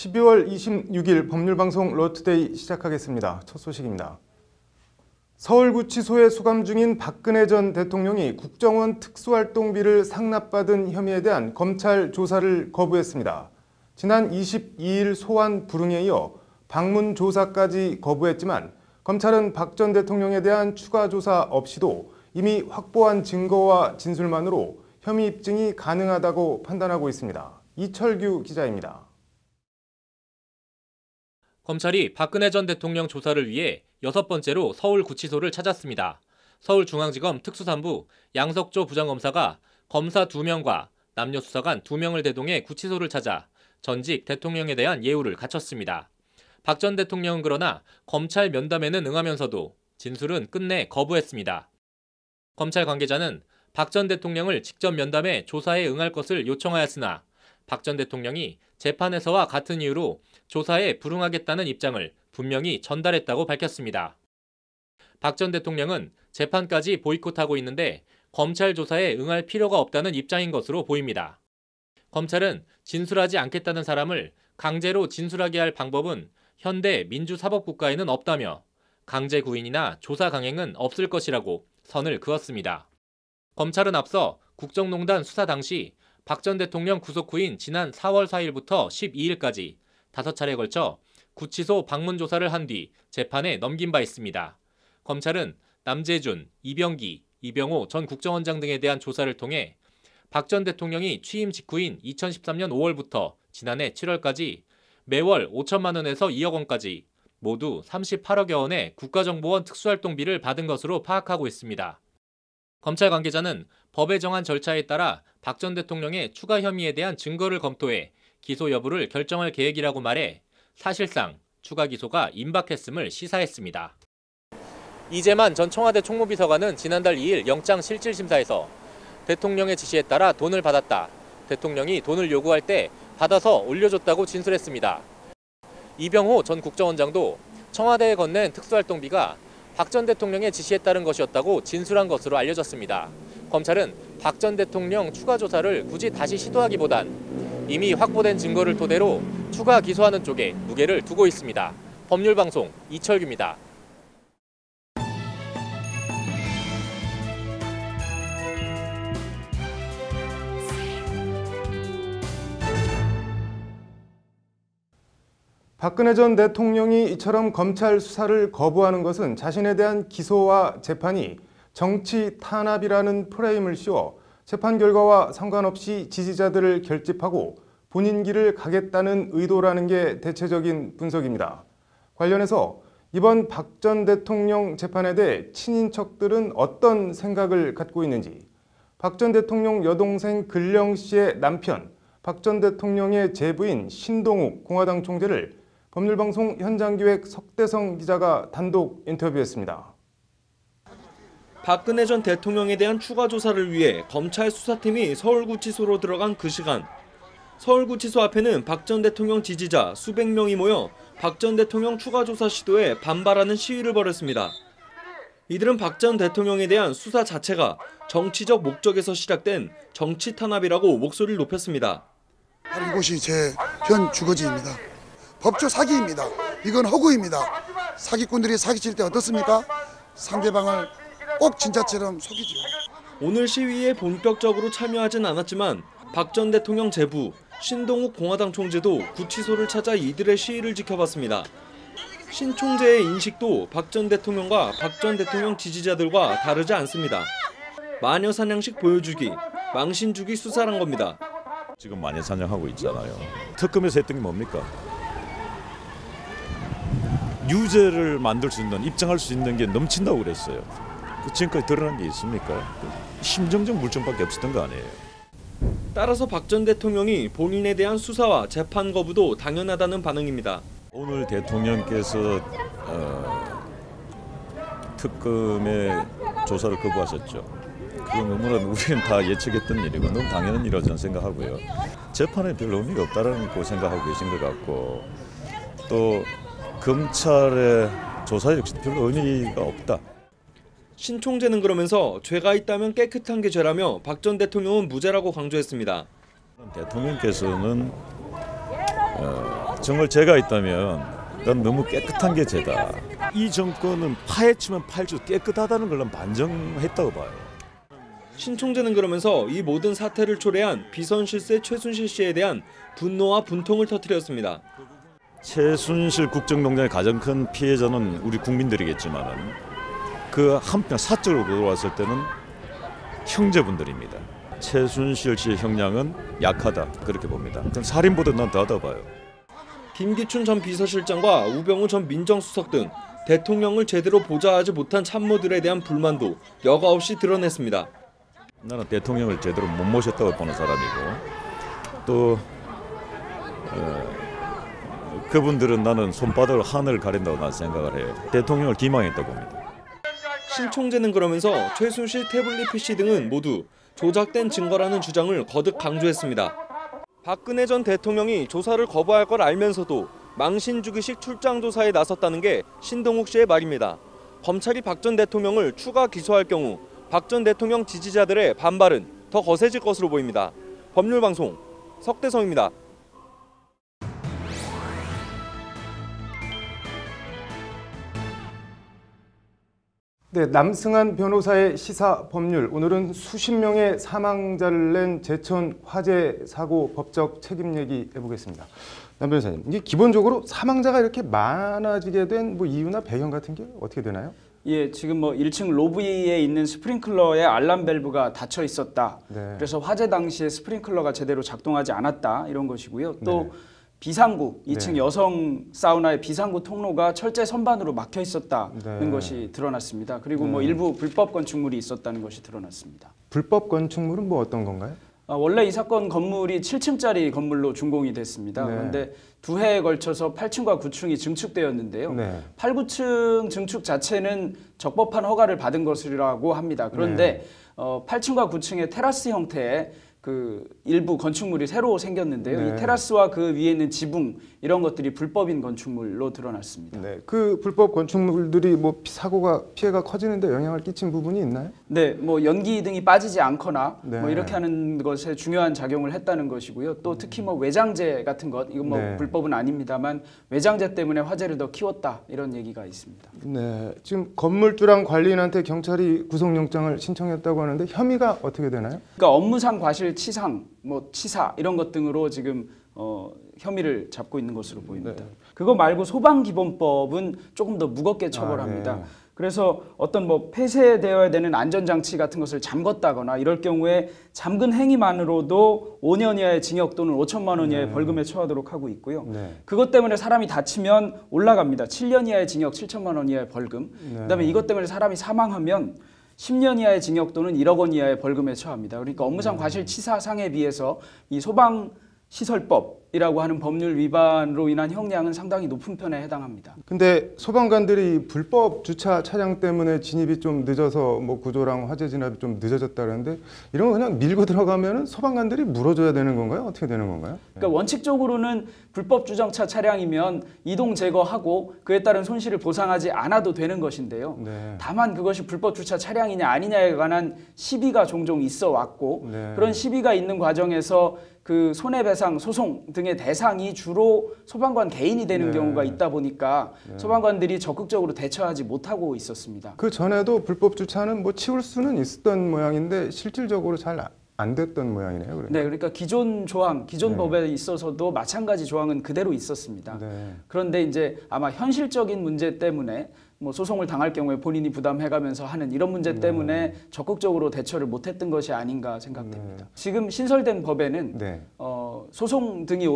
12월 26일 법률방송 러투데이 시작하겠습니다. 첫 소식입니다. 서울구치소에 수감 중인 박근혜 전 대통령이 국정원 특수활동비를 상납받은 혐의에 대한 검찰 조사를 거부했습니다. 지난 22일 소환 불응에 이어 방문 조사까지 거부했지만 검찰은 박 전 대통령에 대한 추가 조사 없이도 이미 확보한 증거와 진술만으로 혐의 입증이 가능하다고 판단하고 있습니다. 이철규 기자입니다. 검찰이 박근혜 전 대통령 조사를 위해 6번째로 서울구치소를 찾았습니다. 서울중앙지검 특수산부 양석조 부장검사가 검사 2명과 남녀 수사관 2명을 대동해 구치소를 찾아 전직 대통령에 대한 예우를 갖췄습니다. 박 전 대통령은 그러나 검찰 면담에는 응하면서도 진술은 끝내 거부했습니다. 검찰 관계자는 박 전 대통령을 직접 면담해 조사에 응할 것을 요청하였으나 박 전 대통령이 재판에서와 같은 이유로 조사에 불응하겠다는 입장을 분명히 전달했다고 밝혔습니다. 박 전 대통령은 재판까지 보이콧하고 있는데 검찰 조사에 응할 필요가 없다는 입장인 것으로 보입니다. 검찰은 진술하지 않겠다는 사람을 강제로 진술하게 할 방법은 현대 민주사법국가에는 없다며 강제 구인이나 조사 강행은 없을 것이라고 선을 그었습니다. 검찰은 앞서 국정농단 수사 당시 박 전 대통령 구속 후인 지난 4월 4일부터 12일까지 5차례에 걸쳐 구치소 방문 조사를 한 뒤 재판에 넘긴 바 있습니다. 검찰은 남재준, 이병기, 이병호 전 국정원장 등에 대한 조사를 통해 박 전 대통령이 취임 직후인 2013년 5월부터 지난해 7월까지 매월 5천만 원에서 2억 원까지 모두 38억여 원의 국가정보원 특수활동비를 받은 것으로 파악하고 있습니다. 검찰 관계자는 법에 정한 절차에 따라 박 전 대통령의 추가 혐의에 대한 증거를 검토해 기소 여부를 결정할 계획이라고 말해 사실상 추가 기소가 임박했음을 시사했습니다. 이재만 전 청와대 총무비서관은 지난달 2일 영장실질심사에서 대통령의 지시에 따라 돈을 받았다. 대통령이 돈을 요구할 때 받아서 올려줬다고 진술했습니다. 이병호 전 국정원장도 청와대에 건넨 특수활동비가 박 전 대통령의 지시에 따른 것이었다고 진술한 것으로 알려졌습니다. 검찰은 박 전 대통령 추가 조사를 굳이 다시 시도하기보단 이미 확보된 증거를 토대로 추가 기소하는 쪽에 무게를 두고 있습니다. 법률방송 이철규입니다. 박근혜 전 대통령이 이처럼 검찰 수사를 거부하는 것은 자신에 대한 기소와 재판이 정치 탄압이라는 프레임을 씌워 재판 결과와 상관없이 지지자들을 결집하고 본인 길을 가겠다는 의도라는 게 대체적인 분석입니다. 관련해서 이번 박 전 대통령 재판에 대해 친인척들은 어떤 생각을 갖고 있는지, 박 전 대통령 여동생 근령 씨의 남편, 박 전 대통령의 제부인 신동욱 공화당 총재를 법률방송 현장기획 석대성 기자가 단독 인터뷰했습니다. 박근혜 전 대통령에 대한 추가 조사를 위해 검찰 수사팀이 서울구치소로 들어간 그 시간, 서울구치소 앞에는 박 전 대통령 지지자 수백 명이 모여 박 전 대통령 추가 조사 시도에 반발하는 시위를 벌였습니다. 이들은 박 전 대통령에 대한 수사 자체가 정치적 목적에서 시작된 정치 탄압이라고 목소리를 높였습니다. 이곳이 제 현 주거지입니다. 법조 사기입니다. 이건 허구입니다. 사기꾼들이 사기칠 때 어떻습니까? 상대방을 꼭 진짜처럼 속이죠. 오늘 시위에 본격적으로 참여하진 않았지만 박 전 대통령 제부 신동욱 공화당 총재도 구치소를 찾아 이들의 시위를 지켜봤습니다. 신 총재의 인식도 박 전 대통령과 박 전 대통령 지지자들과 다르지 않습니다. 마녀 사냥식 보여주기, 망신 주기 수사란 겁니다. 지금 마녀 사냥하고 있잖아요. 특검에서 했던 게 뭡니까? 유죄를 만들 수 있는, 입증할 수 있는 게 넘친다고 그랬어요. 지금까지 드러난 게 있습니까? 심정적 물증밖에 없었던 거 아니에요. 따라서 박 전 대통령이 본인에 대한 수사와 재판 거부도 당연하다는 반응입니다. 오늘 대통령께서 특검의 조사를 거부하셨죠. 그건 너무나 우리는 다 예측했던 일이고 너무 당연한 일이라고 저는 생각하고요. 재판에 별 의미가 없다라고 생각하고 계신 것 같고, 또 검찰의 조사 역시 별로 의미가 없다. 신 총재는 그러면서 죄가 있다면 깨끗한 게 죄라며 박 전 대통령은 무죄라고 강조했습니다. 대통령께서는 정말 죄가 있다면 난 너무 깨끗한 게 죄다. 이 정권은 파헤치면 팔수록 깨끗하다는 걸 난 반증했다고 봐요. 신총재는 그러면서 이 모든 사태를 초래한 비선 실세 최순실 씨에 대한 분노와 분통을 터뜨렸습니다. 최순실 국정농단의 가장 큰 피해자는 우리 국민들이겠지만 그 한편 사적으로 돌아왔을 때는 형제분들입니다. 최순실 씨의 형량은 약하다 그렇게 봅니다. 그건 살인보다 난 더하다 봐요. 김기춘 전 비서실장과 우병우 전 민정수석 등 대통령을 제대로 보좌하지 못한 참모들에 대한 불만도 여과 없이 드러냈습니다. 나는 대통령을 제대로 못 모셨다고 보는 사람이고 또 그분들은 나는 손바닥으로 하늘을 가린다고 난 생각을 해요. 대통령을 기망했다고 봅니다. 신총재는 그러면서 최순실 태블릿 PC 등은 모두 조작된 증거라는 주장을 거듭 강조했습니다. 박근혜 전 대통령이 조사를 거부할 걸 알면서도 망신주기식 출장 조사에 나섰다는 게 신동욱 씨의 말입니다. 검찰이 박 전 대통령을 추가 기소할 경우 박 전 대통령 지지자들의 반발은 더 거세질 것으로 보입니다. 법률방송 석대성입니다. 네, 남승한 변호사의 시사법률. 오늘은 수십 명의 사망자를 낸 제천 화재 사고 법적 책임 얘기 해보겠습니다. 남 변호사님, 이게 기본적으로 사망자가 이렇게 많아지게 된 뭐 이유나 배경 같은 게 어떻게 되나요? 예, 지금 뭐 1층 로비에 있는 스프링클러에 알람 밸브가 닫혀 있었다. 네. 그래서 화재 당시에 스프링클러가 제대로 작동하지 않았다 이런 것이고요. 또 네. 비상구 2층 네. 여성 사우나의 비상구 통로가 철제 선반으로 막혀 있었다는 네. 것이 드러났습니다. 그리고 뭐 네. 일부 불법 건축물이 있었다는 것이 드러났습니다. 불법 건축물은 뭐 어떤 건가요? 원래 이 사건 건물이 7층짜리 건물로 준공이 됐습니다. 네. 그런데 두 해에 걸쳐서 8층과 9층이 증축되었는데요. 네. 8, 9층 증축 자체는 적법한 허가를 받은 것이라고 합니다. 그런데 8층과 9층의 테라스 형태의 그 일부 건축물이 새로 생겼는데요. 네. 이 테라스와 그 위에 있는 지붕 이런 것들이 불법인 건축물로 드러났습니다. 네, 그 불법 건축물들이 뭐 피해가 커지는데 영향을 끼친 부분이 있나요? 네, 뭐 연기 등이 빠지지 않거나 네. 뭐 이렇게 하는 것에 중요한 작용을 했다는 것이고요. 또 특히 뭐 외장재 같은 것, 이건 뭐 네. 불법은 아닙니다만 외장재 때문에 화재를 더 키웠다 이런 얘기가 있습니다. 네, 지금 건물주랑 관리인한테 경찰이 구속영장을 신청했다고 하는데 혐의가 어떻게 되나요? 그러니까 업무상 과실치상, 뭐 치사 이런 것 등으로 지금 혐의를 잡고 있는 것으로 보입니다. 네. 그거 말고 소방기본법은 조금 더 무겁게 처벌합니다. 네. 그래서 어떤 뭐 폐쇄되어야 되는 안전장치 같은 것을 잠궜다거나 이럴 경우에 잠근 행위만으로도 5년 이하의 징역 또는 5천만 원 이하의 벌금에 처하도록 하고 있고요. 네. 그것 때문에 사람이 다치면 올라갑니다. 7년 이하의 징역 7천만 원 이하의 벌금. 네. 그다음에 이것 때문에 사람이 사망하면 10년 이하의 징역 또는 1억 원 이하의 벌금에 처합니다. 그러니까 업무상 과실치사상에 비해서 이 소방시설법이라고 하는 법률 위반으로 인한 형량은 상당히 높은 편에 해당합니다. 근데 소방관들이 불법 주차 차량 때문에 진입이 좀 늦어서 뭐 구조랑 화재 진압이 좀 늦어졌다는데 이런 거 그냥 밀고 들어가면은 소방관들이 물어줘야 되는 건가요? 어떻게 되는 건가요? 그러니까 원칙적으로는 불법 주정차 차량이면 이동 제거하고 그에 따른 손실을 보상하지 않아도 되는 것인데요. 네. 다만 그것이 불법 주차 차량이냐 아니냐에 관한 시비가 종종 있어 왔고 네. 그런 시비가 있는 과정에서 그 손해배상 소송 등의 대상이 주로 소방관 개인이 되는 네. 경우가 있다 보니까 소방관들이 적극적으로 대처하지 못하고 있었습니다. 그 전에도 불법 주차는 뭐 치울 수는 있었던 모양인데 실질적으로 잘 안 됐던 모양이네요. 그러니까. 네, 그러니까 기존 조항, 기존 네. 법에 있어서도 마찬가지 조항은 그대로 있었습니다. 네. 그런데 이제 아마 현실적인 문제 때문에 뭐 소송을 당할 경우에 본인이 부담해가면서 하는 이런 문제 때문에 적극적으로 대처를 못했던 것이 아닌가 생각됩니다. 지금 신설된 법에는 네. 소송 등이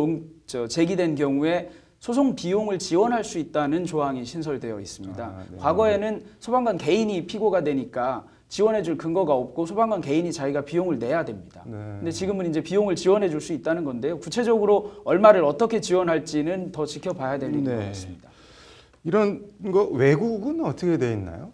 제기된 경우에 소송 비용을 지원할 수 있다는 조항이 신설되어 있습니다. 아, 네. 과거에는 소방관 개인이 피고가 되니까 지원해줄 근거가 없고 소방관 개인이 자기가 비용을 내야 됩니다. 네. 근데 지금은 이제 비용을 지원해줄 수 있다는 건데요. 구체적으로 얼마를 어떻게 지원할지는 더 지켜봐야 될 일인 것 네. 같습니다. 이런 거 외국은 어떻게 돼 있나요?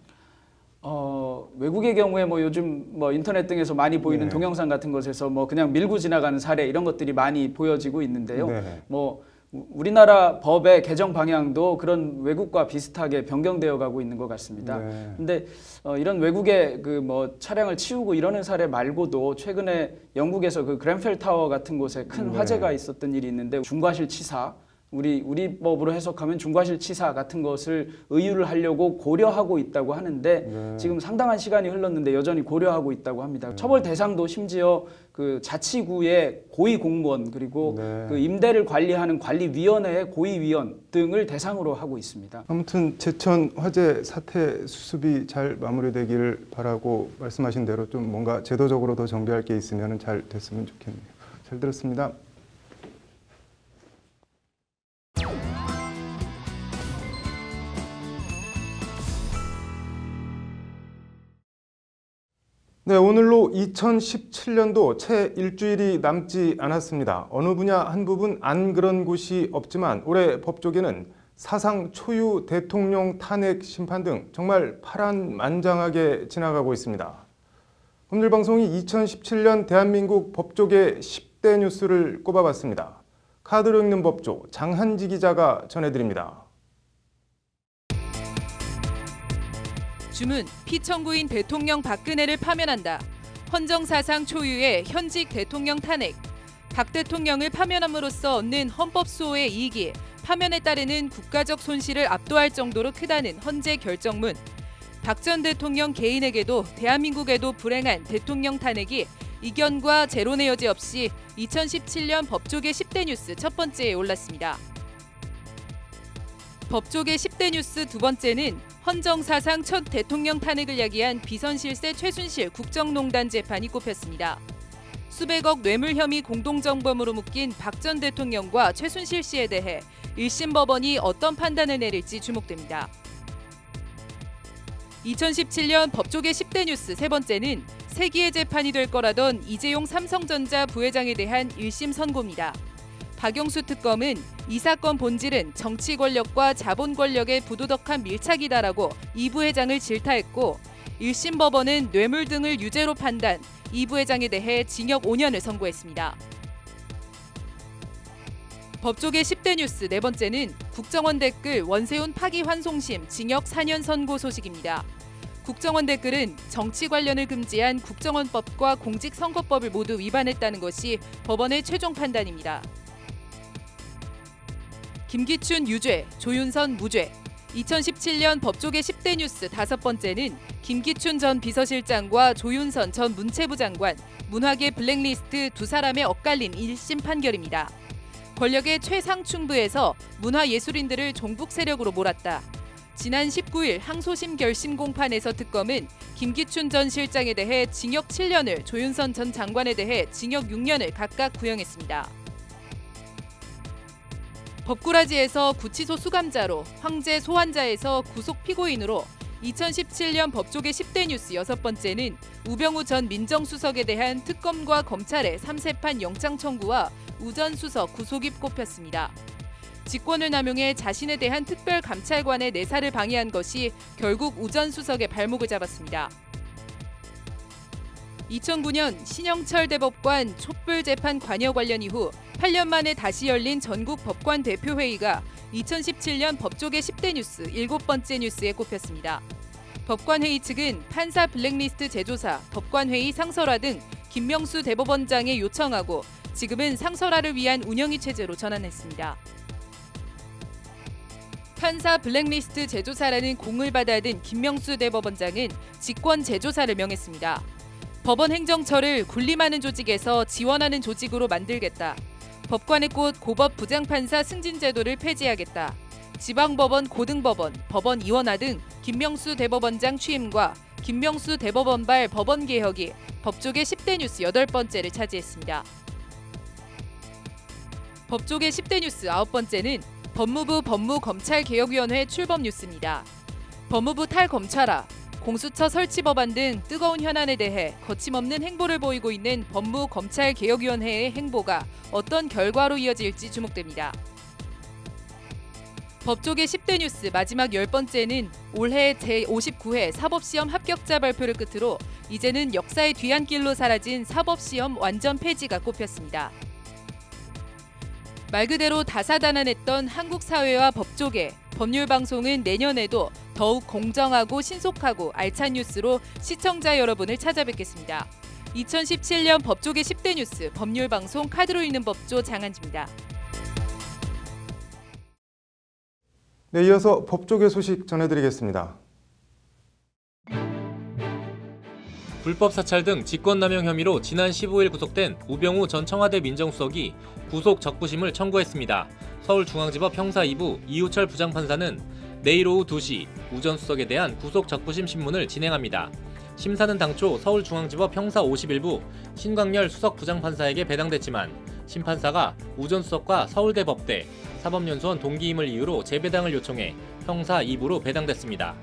외국의 경우에 뭐 요즘 뭐 인터넷 등에서 많이 보이는 네. 동영상 같은 것에서 뭐 그냥 밀고 지나가는 사례 이런 것들이 많이 보여지고 있는데요. 네. 뭐 우리나라 법의 개정 방향도 그런 외국과 비슷하게 변경되어 가고 있는 것 같습니다. 네. 근데 이런 외국의 그 뭐 차량을 치우고 이러는 사례 말고도 최근에 영국에서 그 그ren펠 타워 같은 곳에 큰 네. 화재가 있었던 일이 있는데 중과실치사 우리 법으로 해석하면 중과실치사 같은 것을 의유를 하려고 고려하고 있다고 하는데 네. 지금 상당한 시간이 흘렀는데 여전히 고려하고 있다고 합니다. 처벌 대상도 심지어 그 자치구의 고위 공무원 그리고 네. 그 임대를 관리하는 관리위원회의 고위위원 등을 대상으로 하고 있습니다. 아무튼 제천 화재 사태 수습이 잘 마무리되기를 바라고 말씀하신 대로 좀 뭔가 제도적으로 더 정비할 게 있으면 잘 됐으면 좋겠네요. 잘 들었습니다. 네, 오늘로 2017년도 채 일주일이 남지 않았습니다. 어느 분야 한 부분 안 그런 곳이 없지만 올해 법조계는 사상 초유 대통령 탄핵 심판 등 정말 파란만장하게 지나가고 있습니다. 법률방송이 2017년 대한민국 법조계 10대 뉴스를 꼽아봤습니다. 카드로 읽는 법조 장한지 기자가 전해드립니다. 주문, 피청구인 대통령 박근혜를 파면한다. 헌정사상 초유의 현직 대통령 탄핵. 박 대통령을 파면함으로써 얻는 헌법 수호의 이익이 파면에 따르는 국가적 손실을 압도할 정도로 크다는 헌재 결정문. 박 전 대통령 개인에게도 대한민국에도 불행한 대통령 탄핵이 이견과 제론의 여지 없이 2017년 법조계 10대 뉴스 첫 번째에 올랐습니다. 법조계 10대 뉴스 두 번째는 헌정사상 첫 대통령 탄핵을 야기한 비선실세 최순실 국정농단 재판이 꼽혔습니다. 수백억 뇌물 혐의 공동정범으로 묶인 박 전 대통령과 최순실 씨에 대해 1심 법원이 어떤 판단을 내릴지 주목됩니다. 2017년 법조계 10대 뉴스 세 번째는 세기의 재판이 될 거라던 이재용 삼성전자 부회장에 대한 1심 선고입니다. 박영수 특검은 이 사건 본질은 정치 권력과 자본 권력의 부도덕한 밀착이다라고 이 부회장을 질타했고 1심 법원은 뇌물 등을 유죄로 판단, 이 부회장에 대해 징역 5년을 선고했습니다. 법조계 10대 뉴스 네 번째는 국정원 댓글 원세훈 파기환송심 징역 4년 선고 소식입니다. 국정원 댓글은 정치 관련을 금지한 국정원법과 공직선거법을 모두 위반했다는 것이 법원의 최종 판단입니다. 김기춘 유죄, 조윤선 무죄. 2017년 법조계 10대 뉴스 다섯 번째는 김기춘 전 비서실장과 조윤선 전 문체부 장관, 문화계 블랙리스트 두 사람의 엇갈린 1심 판결입니다. 권력의 최상층부에서 문화예술인들을 종북 세력으로 몰았다. 지난 19일 항소심 결심 공판에서 특검은 김기춘 전 실장에 대해 징역 7년을, 조윤선 전 장관에 대해 징역 6년을 각각 구형했습니다. 법꾸라지에서 구치소 수감자로, 황제 소환자에서 구속 피고인으로 2017년 법조계 10대 뉴스 여섯 번째는 우병우 전 민정수석에 대한 특검과 검찰의 3세판 영장 청구와 우 전 수석 구속입 꼽혔습니다. 직권을 남용해 자신에 대한 특별감찰관의 내사를 방해한 것이 결국 우 전 수석의 발목을 잡았습니다. 2009년 신영철 대법관 촛불재판 관여 관련 이후 8년 만에 다시 열린 전국 법관 대표회의가 2017년 법조계 10대 뉴스 일곱 번째 뉴스에 꼽혔습니다. 법관회의 측은 판사 블랙리스트 재조사, 법관회의 상설화 등 김명수 대법원장에 요청하고 지금은 상설화를 위한 운영위 체제로 전환했습니다. 판사 블랙리스트 재조사라는 공을 받아든 김명수 대법원장은 직권 재조사를 명했습니다. 법원 행정처를 군림하는 조직에서 지원하는 조직으로 만들겠다. 법관의 꽃 고법 부장판사 승진제도를 폐지하겠다. 지방법원, 고등법원, 법원 이원화 등 김명수 대법원장 취임과 김명수 대법원발 법원 개혁이 법조계 10대 뉴스 여덟 번째를 차지했습니다. 법조계 10대 뉴스 아홉 번째는 법무부 법무검찰개혁위원회 출범 뉴스입니다. 법무부 탈검찰화, 공수처 설치 법안 등 뜨거운 현안에 대해 거침없는 행보를 보이고 있는 법무검찰개혁위원회의 행보가 어떤 결과로 이어질지 주목됩니다. 법조계 10대 뉴스 마지막 열 번째는 올해 제59회 사법시험 합격자 발표를 끝으로 이제는 역사의 뒤안길로 사라진 사법시험 완전 폐지가 꼽혔습니다. 말 그대로 다사다난했던 한국 사회와 법조계, 법률방송은 내년에도 더욱 공정하고 신속하고 알찬 뉴스로 시청자 여러분을 찾아뵙겠습니다. 2017년 법조계 10대 뉴스 법률방송 카드로 읽는 법조 장한지입니다. 네, 이어서 법조계 소식 전해드리겠습니다. 불법 사찰 등 직권남용 혐의로 지난 15일 구속된 우병우 전 청와대 민정수석이 구속 적부심을 청구했습니다. 서울중앙지법 형사 2부 이우철 부장판사는 내일 오후 2시 우 전 수석에 대한 구속 적부심 신문을 진행합니다. 심사는 당초 서울중앙지법 형사 51부 신광열 수석 부장판사에게 배당됐지만 심판사가 우 전 수석과 서울대 법대, 사법연수원 동기임을 이유로 재배당을 요청해 형사 2부로 배당됐습니다.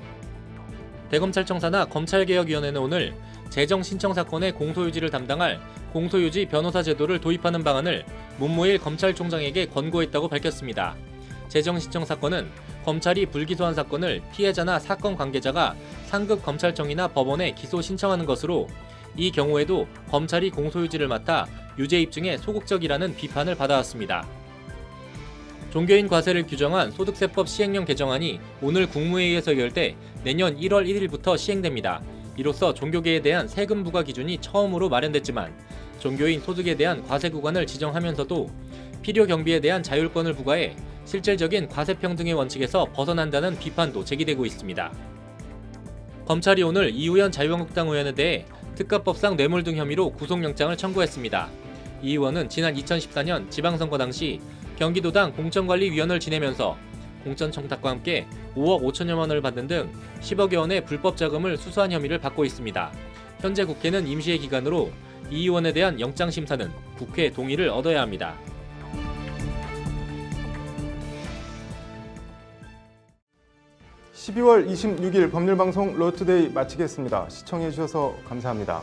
대검찰청 산하 검찰개혁위원회는 오늘 재정 신청 사건의 공소유지를 담당할 공소유지 변호사 제도를 도입하는 방안을 문무일 검찰총장에게 권고했다고 밝혔습니다. 재정 신청 사건은 검찰이 불기소한 사건을 피해자나 사건 관계자가 상급 검찰청이나 법원에 기소 신청하는 것으로 이 경우에도 검찰이 공소유지를 맡아 유죄 입증에 소극적이라는 비판을 받아왔습니다. 종교인 과세를 규정한 소득세법 시행령 개정안이 오늘 국무회의에서 의결돼 내년 1월 1일부터 시행됩니다. 이로써 종교계에 대한 세금 부과 기준이 처음으로 마련됐지만 종교인 소득에 대한 과세 구간을 지정하면서도 필요 경비에 대한 자율권을 부과해 실질적인 과세평등의 원칙에서 벗어난다는 비판도 제기되고 있습니다. 검찰이 오늘 이우현 자유한국당 의원에 대해 특가법상 뇌물 등 혐의로 구속영장을 청구했습니다. 이 의원은 지난 2014년 지방선거 당시 경기도당 공천관리위원을 지내면서 공천청탁과 함께 5억 5천여만 원을 받는 등 10억여 원의 불법 자금을 수수한 혐의를 받고 있습니다. 현재 국회는 임시의 기간으로 이 의원에 대한 영장심사는 국회 동의를 얻어야 합니다. (12월 26일) 법률방송 로투데이 마치겠습니다. 시청해주셔서 감사합니다.